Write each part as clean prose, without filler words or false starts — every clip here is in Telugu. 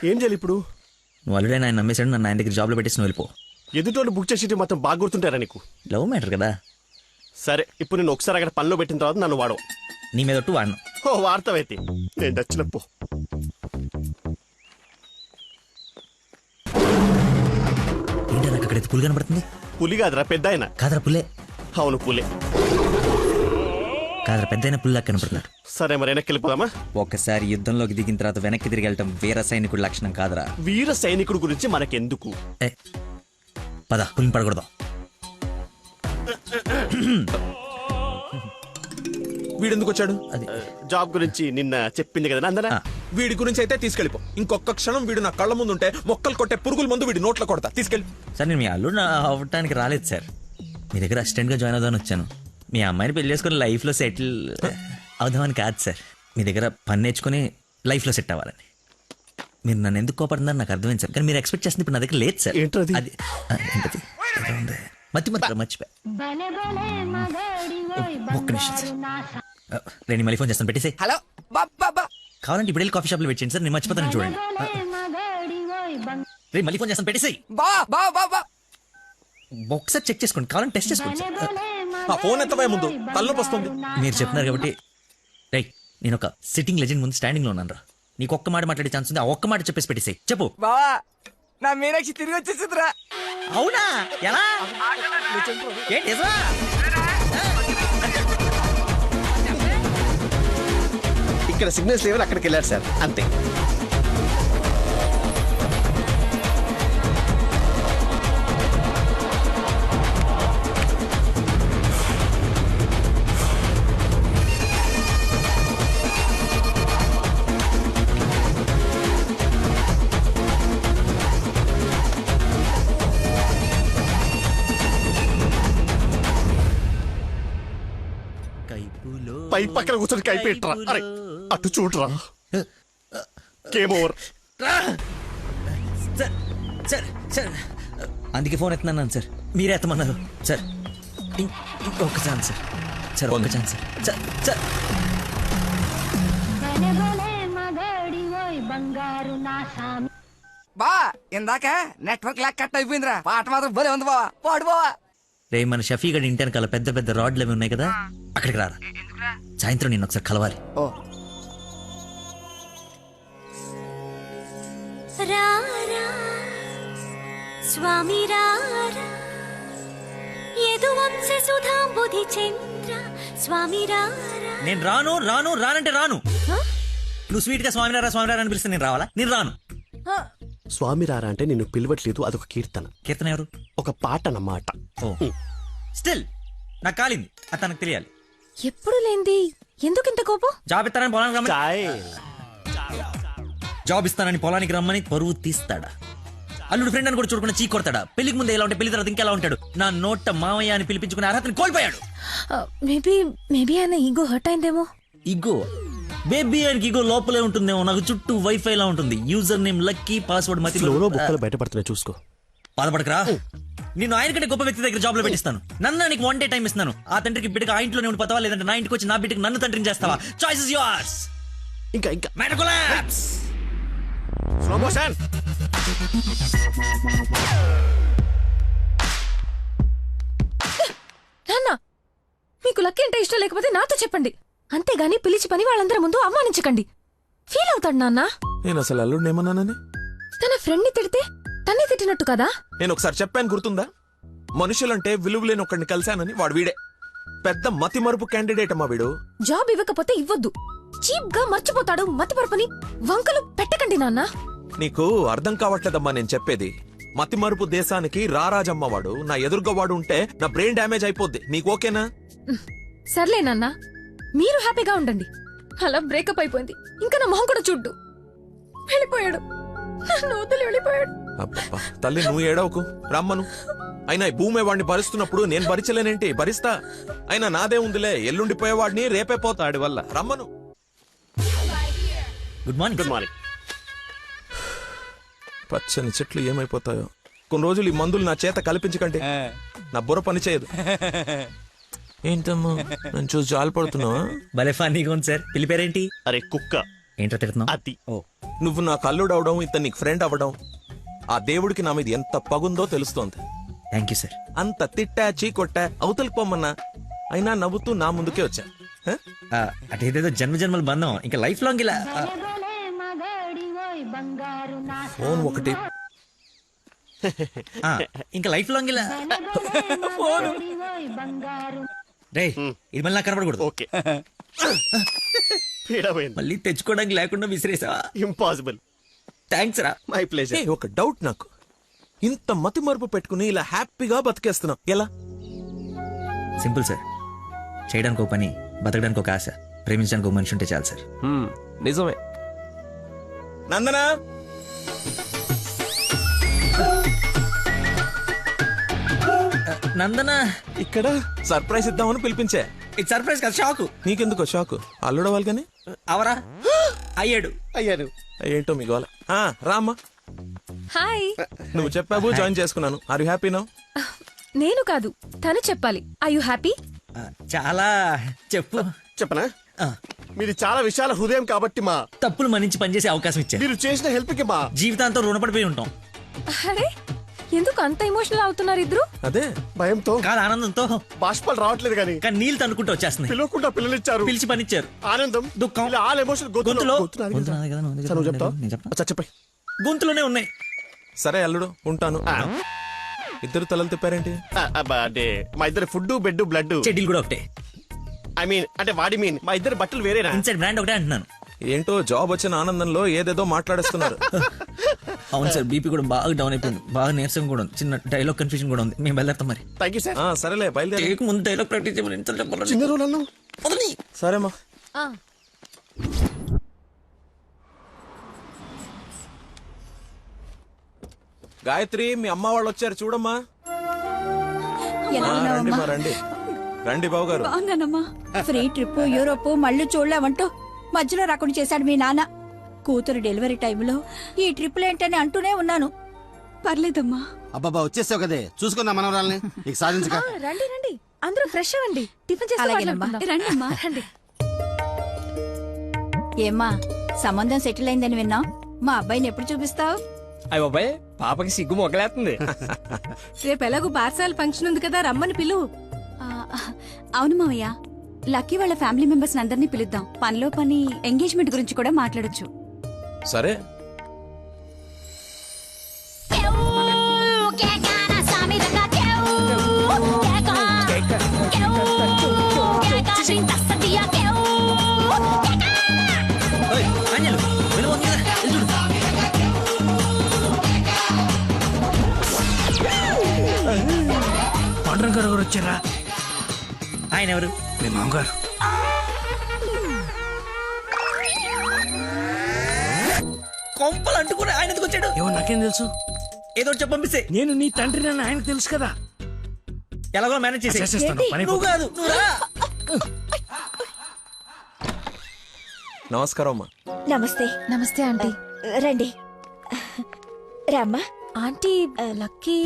ఏం చేయాలి ఇప్పుడు? నువ్వు ఆల్రెడీ ఆయన నమ్మేశాడు, నన్ను ఆయన దగ్గర జాబ్లో పెట్టేసి నువ్వు వెళ్ళిపో. ఎదుటోళ్ళు బుక్ చేసి మొత్తం బాగా గుర్తుంటారా నీకు? లవ్ మ్యాటర్ కదా. సరే, ఇప్పుడు నేను ఒకసారి అక్కడ పనిలో పెట్టిన తర్వాత నన్ను వాడవు. నీ మీద ఒట్టు వాడను. ఓ వార్తవైతే నేను డచ్చినప్పు. ఏంటి నాకు అక్కడ పులి కనబడుతుంది? పులి కాదురా, పెద్ద ఆయన. కాదరా పుల్లే. అవును పులే. కాదరా పెద్ద అయిన పుల్లా కనపడుతున్నాడు. సరే మరి వెనక్కి వెళ్ళిపోదామా? ఒకసారి యుద్ధంలోకి దిగిన తర్వాత వెనక్కి తిరిగి వెళ్ళటం వీర సైనికుడి లక్షణం కాదరా. వీర సైనికుడు గురించి మనకెందుకు? పద, పులిని పడకూడదాం. వీడెందుకు వచ్చాడు? అది జాబ్ గురించి నిన్న చెప్పింది కదా నందన. వీడి గురించి అయితే తీసుకెళ్ళిపో. ఇంకొక క్షణం వీడు నా కళ్ళ ముందు ఉంటే మొక్కలు కొట్టే పురుగుల ముందు వీడి నోట్లో కొడతా. తీసుకెళ్ళి. సార్ నేను మీ అల్లుడు అవ్వటానికి రాలేదు సార్, మీ దగ్గర అసిస్టెంట్గా జాయిన్ అవుదామని వచ్చాను. మీ అమ్మాయిని పెళ్లి చేసుకుని లైఫ్లో సెటిల్ అవుదామని కాదు సార్, మీ దగ్గర పని నేర్చుకుని లైఫ్లో సెట్ అవ్వాలని. మీరు నన్ను ఎందుకు కోపడుతున్నారు నాకు అర్థమైంది సార్, కానీ మీరు ఎక్స్పెక్ట్ చేస్తుంది ఇప్పుడు నా దగ్గర లేదు సార్. ఏంటది? అది ఏంటది? మర్చిపోయి ఒక్క నిమిషం సార్, నేను మళ్ళీ ఫోన్ చేస్తాను, పెట్టేసి. హలో బాబా, కావాలంటే ఇప్పుడు వెళ్ళి కాఫీ షాప్లో పెట్టండి సార్, నేను మర్చిపోతాను చూడండి. రేపు మళ్ళీ ఫోన్ చేస్తాను, పెట్టేసి. ఒకసారి చెక్ చేసుకోండి, కావాలంటే టెస్ట్ చేసుకోండి సార్. ఆ ఫోన్ ఎత్తవే ముందు, తలనొప్పి వస్తుంది. మీరు చెప్తున్నారు కాబట్టి రైట్, నేను ఒక సిట్టింగ్ లెజెండ్ ముందు స్టాండింగ్ లో ఉన్నాను రా. నీకు ఒక్క మాట మాట్లాడే ఛాన్స్ ఉంది, ఆ ఒక్క మాట చెప్పేసి పెట్టేసాయి. చెప్పు బావా, నా మీనాక్షి తిరిగి వచ్చేసిందిరా. అవునా? ఎలా? ఏంటి నిజమా? ఇక్కడ సిగ్నల్స్ లేవని అక్కడికి వెళ్ళారు సార్, అంతే. పై పక్కన కూర్చొని కైపెట్టరా. అరే అటు చూడరా. Game over. Sir sir sir, అందుకే ఫోన్ ఎత్తున్నాను సార్, మీరే ఎత్తమన్నారు సార్. ఇంకొక ఛాన్స్ సార్, సార్ ఒక్క ఛాన్స్ సార్. సార్ బా ఇందాక నెట్వర్క్ లాక్ కట్ అయిపోయిందిరా. పాట మాత్రం భలే ఉంది బావా, పాడు బావా. రే మన షఫీ గడి ఇంటి వెనకాల పెద్ద పెద్ద రాడ్లు అవి ఉన్నాయి కదా, అక్కడికి రారా. సాయంత్రం నేను ఒకసారి కలవాలి. ఓ రారా స్వామి రారా, యదువంశ సుధాంబుధి చంద్ర స్వామి రారా. నేను రాను రాను రానంటే రాను. నువ్వు స్వీట్ గా స్వామినారా స్వామినారా అని పిలిస్తే నేను రావాలా? నేను రాను. స్వామి రారా అంటే నిన్ను పిలవట్లేదు, అదొక కీర్తన. కీర్తన ఎవరు? ఒక పాట అన్నమాట. ఓ స్టిల్ నాకు కాలింది, అది తనకు తెలియాలి. ఎప్పుడు లేంది ఎందుకు ఇంత కోపం? జాబ్ ఇస్తానని పొలానికి రమ్మని, చాయ్. జాబ్ ఇస్తానని పొలానికి రమ్మని పరువు తీస్తాడా? అల్లుడు ఫ్రెండ్ అని కూడా చూడకుండా చీ కొడతాడా? పెళ్లికి ముందు ఎలా ఉంటే పెళ్లి తర్వాత ఇంకెలా ఉంటాడు? నా నోట మామయ్య అని పిలిపించుకునే అర్హతని కోల్పోయాడు. మేబీ ఆయన ఈగో హర్ట్ అయిందేమో. ఇగో బేబీ ఆయనకి ఇగో లోపలే ఉంటుందేమో, నాకు చుట్టూ వైఫై లా ఉంటుంది. యూజర్ నేమ్ లక్కీ, పాస్వర్డ్ మతి. ఫ్లోలో బుక్కలు బయటపడుతున్నాయి చూసుకో. బాధపడకరా, నేను ఆయన కంటే గొప్ప వ్యక్తి దగ్గర జాబ్ లో పెట్టిస్తాను. నన్ను నీకు 1 day టైం ఇస్తున్నాను. ఆ తండ్రికి బిడ్డగా ఆ ఇంట్లోనే ఉండిపోతావా, లేదంటే నా ఇంటికి వచ్చి నా బిడ్డకి నన్ను తండ్రిని చేస్తావా? Choice is yours. ఇంకా ఇంకా మ్యాటర్ కొలాప్స్. Slow motion. నాన్న, మీకు లక్కీ అంటే ఇష్టం లేకపోతే నాతో చెప్పండి, అంతేగాని పిలిచి పని వాళ్ళందరి ముందు అవమానించకండి. ఫీల్ అవుతాడు నాన్న. నేను అసలు అల్లుడిని ఏమన్నానని? తన ఫ్రెండ్ ని తిడితే తన్నే తిట్టినట్టు కదా. నేను ఒకసారి చెప్పాను, గుర్తుందా? మనుషులంటే విలువలేని ఒకడిని కలిశానని. వాడు వీడే పెద్ద మతి మరుపు క్యాండిడేట్ అమ్మా వీడు. జాబ్ ఇవ్వకపోతే ఇవ్వద్దు, చీప్ గా మర్చిపోతాడు. మతి పరపని వంకలు పెట్టకండి నాన్న. నీకు అర్థం కావట్లేదమ్మా నేను చెప్పేది. మతి మరుపు దేశానికి రారాజమ్మ వాడు. నా ఎదురుగా వాడు ఉంటే నా బ్రెయిన్ డ్యామేజ్ అయిపోద్ది. నీకు ఓకేనా? సర్లే నాన్న, మీరు హ్యాపీగా ఉండండి. అలా బ్రేకప్ అయిపోయింది, ఇంకా నా మొహం కూడా చూడ్డు. వెళ్ళిపోయాడు, నన్ను వదిలి వెళ్ళిపోయాడు. అబ్బబ్బా తల్లి, నువ్వు ఏడవకు, రమ్మను. అయినా ఈ భూమి వాడిని భరిస్తున్నప్పుడు నేను భరించలేనేంటి? భరిస్తా. అయినా నాదే ఉందిలే, ఎల్లుండిపోయేవాడిని రేపే పోతాడి వల్ల. రమ్మను. Good morning. Good morning. పచ్చని చెట్లు ఏమైపోతాయో. కొన్ని రోజులు ఈ మందులు నా చేత కల్పించకండి, నా బుర్ర పని చేయదు. ఏంటమ్మా నన్ను చూసి జాలి పడుతున్నావా? భలే ఫన్నీగా ఉంది సార్. పిల్లి పేరేంటి? అరే కుక్క. ఏంటో తిడుతున్నావు? అది. ఓ నువ్వు నా కల్లుడు అవడం, ఇతను నీకు ఫ్రెండ్ అవ్వడం, ఆ దేవుడికి నా మీద ఎంత పగుందో తెలుస్తోంది. Thank you sir. అంత తిట్టా చీకొట్టా అవతలికి పొమ్మన్నా అయినా నవ్వుతూ నా ముందుకే వచ్చా. హ? అటేదేదో జన్మ జన్మల బంధం ఇంకా లైఫ్ లాంగ్ ఇలా. ఫోన్ ఒకటి. ఇంకా లైఫ్ లాంగ్ ఇలా. రే ఇది మళ్ళీ నాకు కనపడకూడదు. ఓకే పీడమైంది. మళ్ళీ తెచ్చుకోవడానికి లేకుండా విసిరేసావా? ఇంపాసిబుల్. థ్యాంక్స్ రా. My A, pleasure. ఒక డౌట్ నాకు. ఇంత మతి మరుపు పెట్టుకుని ఇలా హ్యాపీగా బతికేస్తున్నావు ఎలా? Simple sir. చేయడానికి ఒక పని, బతకడానికి ఒక ఆశ, ప్రేమించడానికి ఒక మనిషి ఉంటే చాలు సార్. నిజమే. నందనా, నందన ఇక్కడ సర్ప్రైజ్ ఇద్దామని పిలిపించే. ఇది సర్ప్రైజ్ కదా, షాకు. నీకెందుకో షాకు? అల్లుడవాలి కానీ అవరా అయ్యాడు. అయ్యారు. ఏంటో మీ గోల. రామ్మా, హాయ్. నువ్వు చెప్పావు, జాయిన్ చేసుకున్నాను. Are you happy now? నేను కాదు, తను చెప్పాలి. I you happy? చాలా. చెప్పు. చెప్పనా? ఆ, మీది చాలా విశాల హృదయం కాబట్టి మా తప్పులు మన్నించి పనిచేసే అవకాశం ఇచ్చారు. మీరు చేసిన హెల్ప్ కి మా జీవితాంతం రుణపడిపోయి ఉంటాం. అరే ఎందుకు అంత ఎమోషనల్ అవుతున్నారు ఇద్దరు? అదే భయంతో కాదు, ఆనందంతో. బాష్పాలు రావట్లేదు కానీ కానీ నీళ్ళు తనుకుంటూ వచ్చేస్తున్నాయి. పిలవకుండా పిల్లలిచ్చారు. పిలిచి పనిచ్చారు. ఆనందం, దుఃఖం. ఇలా ఆల్ ఎమోషన్ గొంతులో. గొంతులో గొంతు నాది కదా, నువ్వు సరే, నువ్వు చెప్తావా? నేను చెప్పనా? అచ్చా, చెప్పండి. గొంతులోనే ఉన్నాయి. సరే అల్లుడు, ఉంటాను. ఇద్దరు తలలు తిప్పారేంటి? అంటే మా ఇద్దరు ఫుడ్ బెడ్ బ్లడ్. చెడ్డీలు కూడా ఒకటే. ఐ మీన్ అంటే వాడి మీన్ మా ఇద్దరు బట్టలు వేరేనా? ఇన్సైడ్ బ్రాండ్ ఒకటే అంటున్నాను. ఏంటో జాబ్ వచ్చిన ఆనందంలో ఏదేదో మాట్లాడేస్తున్నారు. అవును సార్, బీపీ కూడా బాగా డౌన్ అయిపోయింది. బాగా నీరసం కూడా ఉంది. చిన్న డైలాగ్ కన్ఫ్యూజన్ కూడా ఉంది. మేము బయలుదేరుతాం మరి. Thank you sir. సరేలే, బయలుదేరి. టేక్ ముందు డైలాగ్ ప్రాక్టీస్ చేయమని ఎంత చెప్పాలి. చిన్న రోజు అన్నావు. సరేమ్మా. గాయత్రి, మీ అమ్మ వాళ్ళు వచ్చారు చూడమ్మా. రండి రండి రండి బాబు గారు. బాగున్నానమ్మా. ఫ్రీ ట్రిప్ యూరోప్ మళ్ళీ చూడలేమంటూ మధ్యలో రాకుండా చేశాడు మీ నాన్న. కూతురు డెలివరీ టైంలో ఈ ట్రిప్లు ఏంటని అంటూనే ఉన్నాను. పర్లేదమ్మా. అబ్బాబా వచ్చేసావు కదే, చూసుకుందాం మనవరాల్ని. నీకు సాధించక రండి రండి, అందరూ ఫ్రెష్ అవ్వండి. టిఫిన్ చేసి అలాగేనమ్మా. రండమ్మా. రండి. ఏమ్మా, సంబంధం సెటిల్ అయిందని విన్నా. మా అబ్బాయిని ఎప్పుడు చూపిస్తావు? అయ్య బాబాయ్, పాపకి సిగ్గు మొగలేస్తుంది. రేపు ఎలాగో బార్సాల ఫంక్షన్ ఉంది కదా, రమ్మని పిలువు. అవును మావయ్య, లక్కీ వాళ్ళ ఫ్యామిలీ మెంబర్స్ అందరినీ పిలుద్దాం. పనిలో పని ఎంగేజ్మెంట్ గురించి కూడా మాట్లాడొచ్చు. సరే. ఓయ్, ఆంజలు, వెళ్ళు, ముందుకు రా, వెళ్ళు చూడు. పాండురంగ గారు వచ్చారా? ఆయన ఎవరు? మీ మామగారు. కొంపలు అంటుకుని ఆయన ఎందుకు వచ్చాడు? ఏమో నాకేం తెలుసు. ఏదో ఒకటి చెప్పి పంపిస్తే నేను నీ తండ్రి అని ఆయనకు తెలుసు కదా. ఎలాగో మేనేజ్ చేసి. చేసేస్తాను, పని నువ్వు కాదు, నువ్వు రా. నమస్కారం అమ్మా. నమస్తే. నమస్తే ఆంటీ. రండి. రామ్మా. ఆంటీ, లక్కీ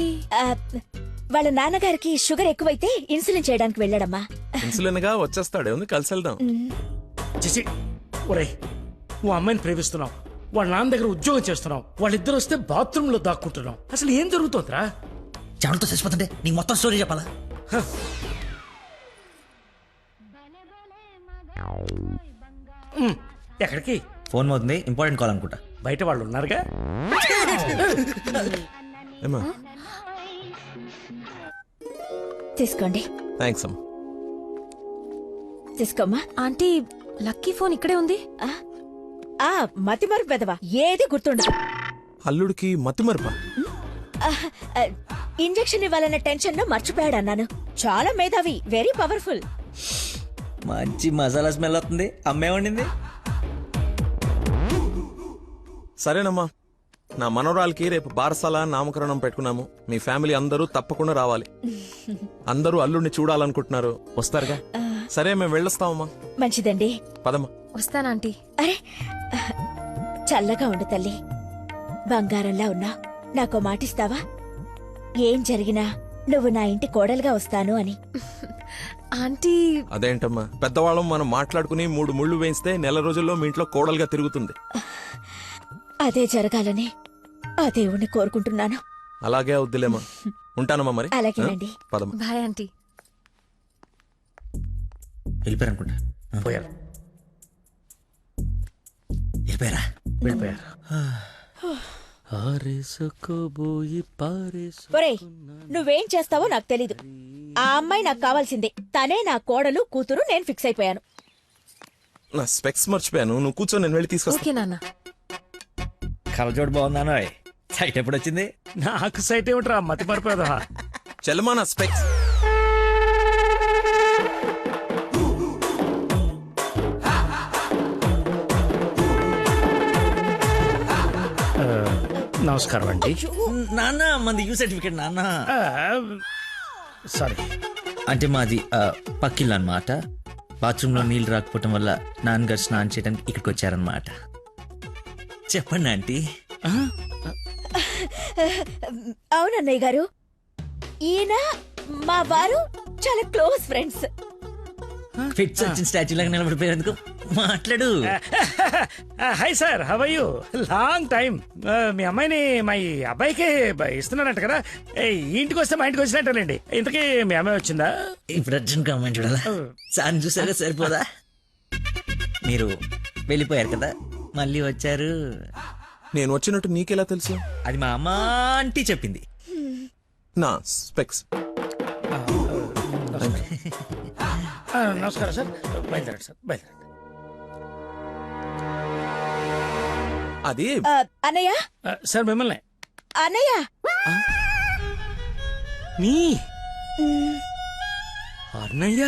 వాళ్ళ నాన్నగారికి షుగర్ ఎక్కువైతే ఇన్సులిన్ చేయడానికి వెళ్ళాడమ్మా. ఇన్సులిన్ గా వచ్చేస్తాడు, ఉంది కలిసి వెళ్దాం. చేసి ఒరేయ్, నువ్వు అమ్మాయిని ప్రేమిస్తున్నావు, వాళ్ళ నాన్న దగ్గర ఉద్యోగం చేస్తున్నావు, వాళ్ళిద్దరు వస్తే బాత్రూమ్ లో దాక్కుంటున్నావు. అసలు ఏం జరుగుతోందిరా? చెమటతో చచ్చిపోతుంటే నీకు మొత్తం స్టోరీ చెప్పాలా? ఎక్కడికి? ఫోన్ అవుతుంది, ఇంపార్టెంట్ కాల్ అనుకుంటా. బయట వాళ్ళు ఉన్నారుగా. ఏమా? తీసుకోండి. థ్యాంక్స్ అమ్మా. తీసుకోమ్మా. ఆంటీ, లక్కీ ఫోన్ ఇక్కడే ఉంది. మతిమరు పెదవా, ఏది గుర్తుండదు. అల్లుడికి మతి మరపా? ఇంజెక్షన్ ఇవ్వాలన్న టెన్షన్ లో మర్చిపోయాడు అన్నాను. చాలా మేధావి, వెరీ పవర్ఫుల్. మంచి మసాలా స్మెల్ వస్తుంది. అమ్మే వండింది. సరేనమ్మా, నా మనవరాలకి రేపు బారసాల నామకరణం పెట్టుకున్నాము. మీ ఫ్యామిలీ అందరూ తప్పకుండా రావాలి. అందరూ అల్లుడిని చూడాలనుకుంటున్నారు, వస్తారుగా? సరే, మేము వెళ్ళొస్తామమ్మా. మంచిదండి. పదమ్మా. వస్తానంటీ. అరే, చల్లగా ఉండు తల్లి. బంగారంలా ఉన్నా. నాకో మాటిస్తావా? ఏం జరిగినా నువ్వు నా ఇంటి కోడలుగా వస్తాను అని. ఆంటీ, అదేంటమ్మా, పెద్దవాళ్ళం మనం మాట్లాడుకుని 3 ముళ్ళు వేయిస్తే నెల రోజుల్లో మీ ఇంట్లో కోడలుగా తిరుగుతుంది. అదే జరగాలని ఆ దేవుణ్ణి కోరుకుంటున్నాను. అలాగే అవుద్దిలేమా. ఉంటానమ్మా మరి. అలాగేనండి. పదమ్మా. Bye aunty. వెళ్ళిపోయారు అనుకుంటా. పోయారు వెళ్ళిపోయారా? వెళ్ళిపోయారు. ఒరేయ్, నువ్వేం చేస్తావో నాకు తెలీదు. ఆ అమ్మాయి నాకు కావాల్సిందే. తనే నా కోడలు కూతురు. నేను ఫిక్స్ అయిపోయాను. నా స్పెక్స్ మర్చిపోయాను. నువ్వు కూర్చో, నేను వెళ్ళి తీసుకొస్తా. ఓకే నాన్న. కలజోడు బాగున్నాను. సైట్ ఎప్పుడు వచ్చింది? నాకు సైట్ ఏమిట్రా, మతి మరిపోదా. చెల్లమా నా స్పెక్స్. నమస్కారం అండి. నాన్న మంది యూ సర్టిఫికేట్ నాన్న. సారీ. అంటే మాది పక్కిల్లు అన్నమాట. బాత్రూమ్ లో నీళ్లు రాకపోవటం వల్ల నాన్నగారు స్నానం చేయడానికి ఇక్కడికి వచ్చారనమాట. చెప్పండి ఆంటీ. అవునన్నయ్య గారు, ఈయన మా వారు చాలా క్లోజ్ ఫ్రెండ్స్. ఫిట్స్ వచ్చిన స్టాచ్యూ లాగా నిలబడిపోయేందుకు మాట్లాడు. Hi sir, how are you? Long time. మీ అమ్మాయిని మా ఈ అబ్బాయికి ఇస్తున్నానంట కదా. ఈ ఇంటికి వస్తే మా ఇంటికి వచ్చినట్టేనండి. ఇంతకీ మీ అమ్మాయి వచ్చిందా? ఇప్పుడు అర్జున్ కామెంట్ చూడాలా? సార్ చూసారా సరిపోదా? మీరు వెళ్ళిపోయారు కదా, మళ్ళీ వచ్చారు. నేను వచ్చినట్టు నీకెలా తెలుసు? అది మా అమ్మ ఆంటీ చెప్పింది. నా స్పెక్స్. నమస్కారం సార్. బయలుదేరండి సార్, బయలుదేరండి. అది అన్నయ్య, సార్ మిమ్మల్ని. అన్నయ్య, మీ అన్నయ్య.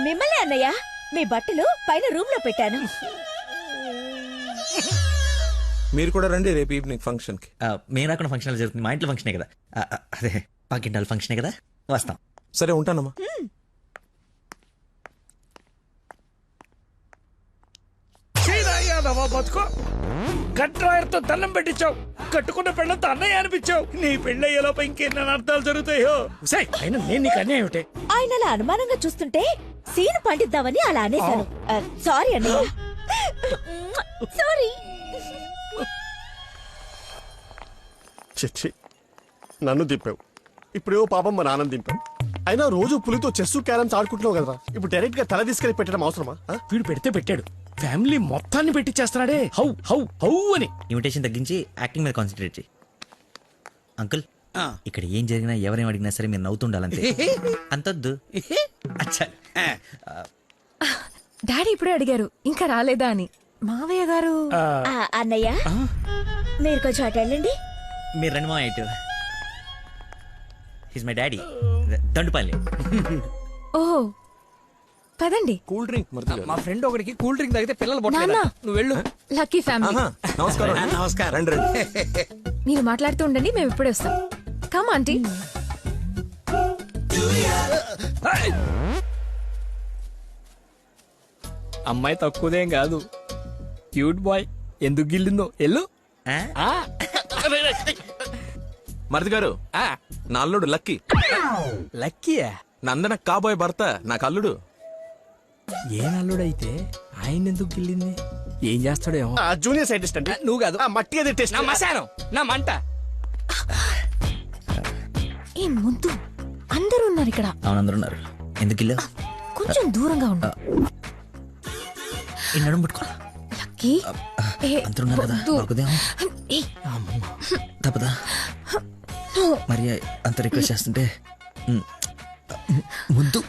మిమ్మల్ని అన్నయ్య. మీ బట్టలు పైన రూమ్ లో పెట్టాను. మీరు కూడా రండి రేపు ఈవినింగ్ ఫంక్షన్ కి. మేము రాకుండా ఫంక్షన్ జరుగుతుంది. మా ఇంట్లో ఫంక్షనే కదా. అదే పక్కింటాల ఫంక్షనే కదా. వస్తాం. సరే ఉంటానమ్మా. బతుకో కట్రాయర్తో దండం పెట్టించావు. కట్టుకున్న పెళ్ళంతో అన్నయ్య అనిపించావు. నీ పెళ్ళయ్యేలోపు ఇంకెన్ని అర్థాలు జరుగుతాయో. అయినా నేను నీకు అన్యాయం ఏమిటి? ఆయన అలా అనుమానంగా చూస్తుంటే సీన్ పండిద్దామని అలా అనేశాను. సారీ అన్నయ్య. సారీ. చిచ్చి, నన్ను దింపావు. ఇప్పుడేవో పాపం మా నాన్న దింపావు. అయినా రోజు పులితో చెస్ క్యారమ్స్ ఆడుకుంటున్నావు కదరా. ఇప్పుడు డైరెక్ట్ గా తల తీసుకెళ్లి పెట్టడం అవసరమా? వీడు పెడితే పెట్టాడు, ఫ్యామిలీ మొత్తాన్ని పెట్టిచ్చేస్తున్నాడే. హౌ హౌ హౌ అని. ఇన్విటేషన్ తగ్గించి యాక్టింగ్ మీద కాన్సన్ట్రేట్ చేయి. అంకుల్, ఇక్కడ ఏం జరిగినా ఎవరేం అడిగినా సరే మీరు నవ్వుతుండాలంతే. అంతొద్దు. అచ్చా. డాడీ ఇప్పుడే అడిగారు ఇంకా రాలేదా అని. మావయ్య గారు. అన్నయ్య, మీరు కొంచెం అటు వెళ్ళండి. మీరు రండి మా ఇటు. His my daddy. దండుపల్లి. ఓహో, పదండి. కూల్ డ్రింక్ మరి. మా ఫ్రెండ్ ఒకడికి కూల్ డ్రింక్ తాగితే పిల్లలు నాన్న. పొట్టలేదు. నువ్వు వెళ్ళు. Lucky family. నమస్కారం. నమస్కారం. రండి రండి. మీరు మాట్లాడుతూ ఉండండి, మేము ఇప్పుడే వస్తాం. Come aunty. అమ్మాయి తక్కువదేం కాదు. Cute boy. ఎందుకు గిల్లిందో ఎల్లు. మరిది గారు, నా అల్లుడు లక్కీ. లక్కీయా? నందన కాబోయే భర్త నాకు అల్లుడు. ఏం అల్లుడైతే ఆయన ఎందుకు గిల్లింది? ఏం చేస్తాడేమో. జూనియర్ సైంటిస్ట్ అండి. నువ్వు కాదు, మట్టి అది టెస్ట్. నా మశానం, నా మంట. ఏ ముద్దు, అందరూ ఉన్నారు ఇక్కడ. అవును, అందరూ ఉన్నారు. ఎందుకు ఇల్లు? కొంచెం దూరంగా ఉండు. ఈ నడుము పట్టుకోరా. లక్కీ. అందరూ ఉన్నారు కదా, దొరకదేమో. తప్పదా? మరి అంత రిక్వెస్ట్ చేస్తుంటే ముద్దు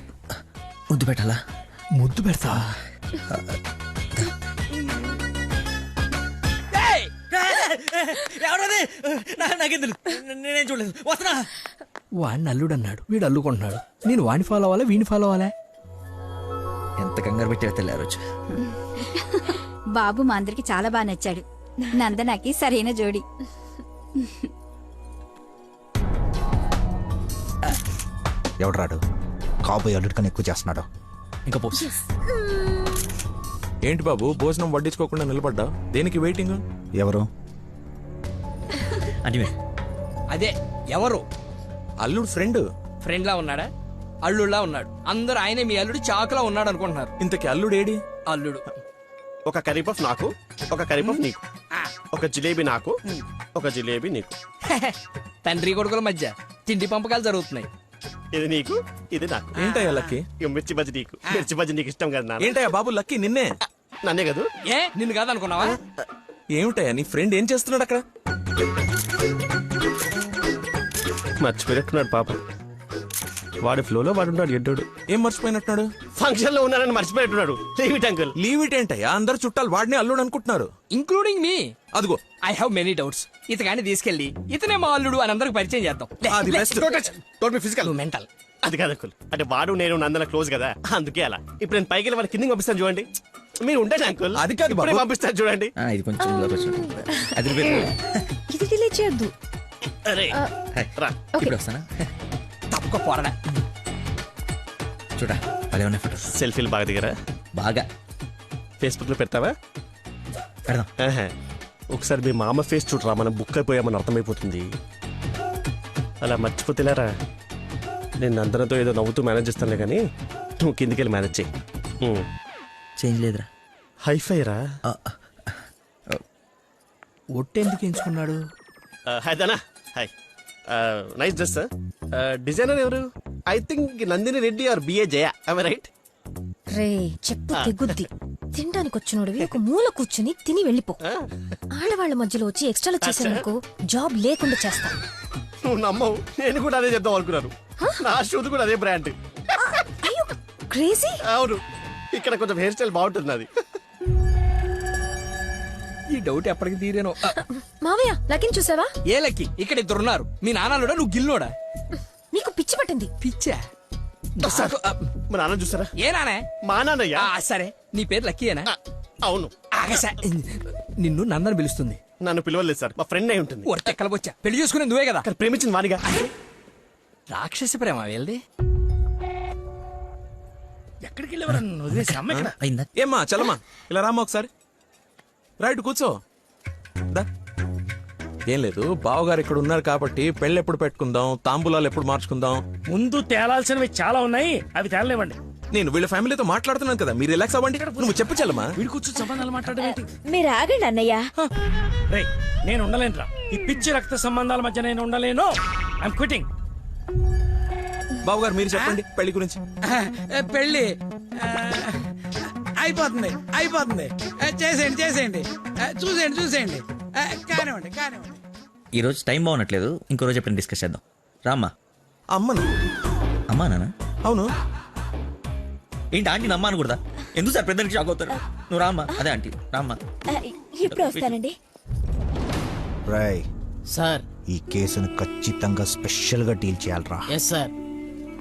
ముద్దు పెట్టాలా? ముద్దు పెడతా. నేనేం చూడలేదు. వస్తున్నా. వాడిని అల్లుడు అన్నాడు, వీడు అల్లుకుంటున్నాడు. నేను వాడిని ఫాలో అవ్వాలా, వీడిని ఫాలో అవ్వాలా? ఎంత కంగారు పెట్టి తెల్లారు రోజు. బాబు మా అందరికి చాలా బాగా నచ్చాడు. నందనకి సరైన జోడి. ఎవడరాడు కాబోయే అల్లుడి కన్నా ఎక్కువ చేస్తున్నాడు. ఇంకా పో. ఏంటి బాబు భోజనం వడ్డించుకోకుండా నిలబడ్డా? దేనికి వెయిటింగ్? ఎవరు? అంటే అదే ఎవరు? అల్లుడు ఫ్రెండ్. ఫ్రెండ్ లా ఉన్నాడా? అల్లుడులా ఉన్నాడు. అందరూ ఆయనే మీ అల్లుడు చాకులా ఉన్నాడు అనుకుంటున్నారు. ఇంతకి అల్లుడు ఏడి? అల్లుడు ఒక కర్రీ పఫ్ నాకు, ఒక కర్రీ పఫ్ నీకు. ఒక జిలేబీ నాకు ఒక జిలేబీ నీకు. తండ్రి కొడుకుల మధ్య తిండి పంపకాలు జరుగుతున్నాయి. ఇది నీకు ఇది నాకు. ఏంటయ్యా లక్కీ? ఇక మిర్చి బజ్జి నీకు. మిర్చి బజ్జి నీకు ఇష్టం కదా నాన్న. ఏంటయ్యా బాబు లక్కీ నిన్నే? నన్నే కదా. ఏ నిన్ను కాదనుకున్నావా? ఏమిటయ్యా నీ ఫ్రెండ్ ఏం చేస్తున్నాడు అక్కడ? మర్చిపోయినట్టున్నాడు పాప. వాడి ఫ్లోలో వాడు ఉన్నాడు ఎడ్డోడు. ఏం మర్చిపోయినట్టున్నాడు? ఫంక్షన్ లో ఉన్నానని మర్చిపోయినట్టున్నాడు. Leave it uncle. Leave it ఏంటయ్యా? అందరు చుట్టాలు వాడిని అల్లుడు అనుకుంటున్నారు. ఇంక్లూడింగ్ మీ. అదిగో ఐ హావ్ మెనీ డౌట్స్. ఇతగాని తీసుకెళ్లి ఇతనే మా అల్లుడు అని అందరికి పరిచయం చేద్దాం. అది బెస్ట్. Physical mental. అది కాదు అంకుల్. అంటే వాడు నేను నందన క్లోజ్ కదా, అందుకే అలా. ఇప్పుడు నేను పైకి వెళ్ళి వాళ్ళ కిందకి పంపిస్తాను చూడండి. మీరు ఉండండి అంకుల్. అది కాదు ఇప్పుడే బాబు. పంపిస్తాను చూడండి. ఇది కొంచెం అది ఇది డిలే చేయొద్దు. అరే రా. ఇప్పుడు వస్తానా? తప్పక పోరడా. చూడా అదే ఉన్నాయి ఫోటోస్. సెల్ఫీలు బాగా దిగరా? బాగా ఫేస్బుక్ లో పెడతావా? పెడదాం. ఆహా. ఒకసారి మీ మామ ఫేస్ చూడరా, మనం బుక్ అయిపోయామని అర్థమైపోతుంది. అలా మర్చిపోతేలారా. నేను అందరితో ఏదో నవ్వుతూ మేనేజ్ చేస్తానులే కానీ నువ్వు కిందికి వెళ్ళి మేనేజ్ చేయి. చేంజ్ లేదురా. హైఫై రా. ఒట్టెందుకు ఎంచుకున్నాడు? Hi Dana. Hi. Nice dress. Designer ఎవరు? I think Nandini Reddy or BA Jaya. Right? రే చెప్పు తెగుద్ది. తినడానికి వచ్చినోడివి ఒక మూల కూర్చుని తిని వెళ్ళిపో. ఆడవాళ్ళ మధ్యలో వచ్చి ఎక్స్ట్రాలు చేసేందుకు జాబ్ లేకుండా చేస్తా. నువ్వు నమ్మవు, నేను కూడా అదే చెప్దాం అనుకున్నాను. నా షూది కూడా అదే బ్రాండ్. అయ్యో క్రేజీ. అవును, ఇక్కడ కొంచెం హెయిర్ స్టైల్ బాగుంటుంది అది. ఈ డౌట్ ఎప్పటికి తీరేనో. మావయ్య లకిన్ చూసావా? ఏ లక్కి? ఇక్కడ ఇద్దరున్నారు. మీ నాన్నలోడా నువ్వు గిల్లోడా? నీకు పిచ్చి పట్టింది. పిచ్చా? మా నాన్న చూసారా? ఏ నానే? మా నాన్నయ్యా. సరే నీ పేరు లక్కీయేనా? అవును. ఆగసా నిన్ను నందన పిలుస్తుంది. నన్ను పిలవలేదు సార్, మా ఫ్రెండ్ అయి ఉంటుంది. ఒట్టెక్కలకు వచ్చా. పెళ్లి చేసుకునే నువ్వే కదా. కానీ ప్రేమించింది వాడిగా. రాక్షసి ప్రేమ వెళ్ళి. ఎక్కడికి వెళ్ళేవారు? వదిలేసి అమ్మ ఇక్కడ. అయిందా? ఏమ్మా చలమా ఇలా రామ్మా ఒకసారి. రైట్ కూర్చో. దా. ఏం లేదు, బావగారు ఇక్కడ ఉన్నారు కాబట్టి పెళ్ళి ఎప్పుడు పెట్టుకుందాం, తాంబూలాలు ఎప్పుడు మార్చుకుందాం. ముందు తేలాల్సినవి చాలా ఉన్నాయి, అవి తేలలేవండి. నేను వీళ్ళ ఫ్యామిలీతో మాట్లాడుతున్నాను కదా, మీరు రిలాక్స్ అవ్వండి. నువ్వు చెప్పు చలమా. వీడి కూర్చొని సంబంధాలు మాట్లాడమేంటి? మీరు ఆగండి అన్నయ్య. రే నేను ఉండలేనురా. ఈ పిచ్చి రక్త సంబంధాల మధ్య నేను ఉండలేను. I'm quitting. బావగారు మీరు చెప్పండి పెళ్లి గురించి. పెళ్ళి అయిపోతుంది అయిపోతుంది. చేసేయండి చేసేయండి. చూసేయండి కానివ్వండి కానివ్వండి. ఈ రోజు టైం బాగున్నట్లేదు, ఇంకో రోజు ఎప్పుడైనా డిస్కస్ చేద్దాం. రామ్మా. అమ్మను. అమ్మా నాన్న? అవును. ఏంటి ఆంటీ నమ్మా అనకూడదా? ఎందుకు సార్ పెద్దరికి షాక్ అవుతారు? నువ్వు రామ్మా. అదే ఆంటీ రామ్మా. ఇప్పుడు వస్తానండి. రాయ్ సార్. ఈ కేసును ఖచ్చితంగా స్పెషల్ గా డీల్ చేయాలరా. Yes sir.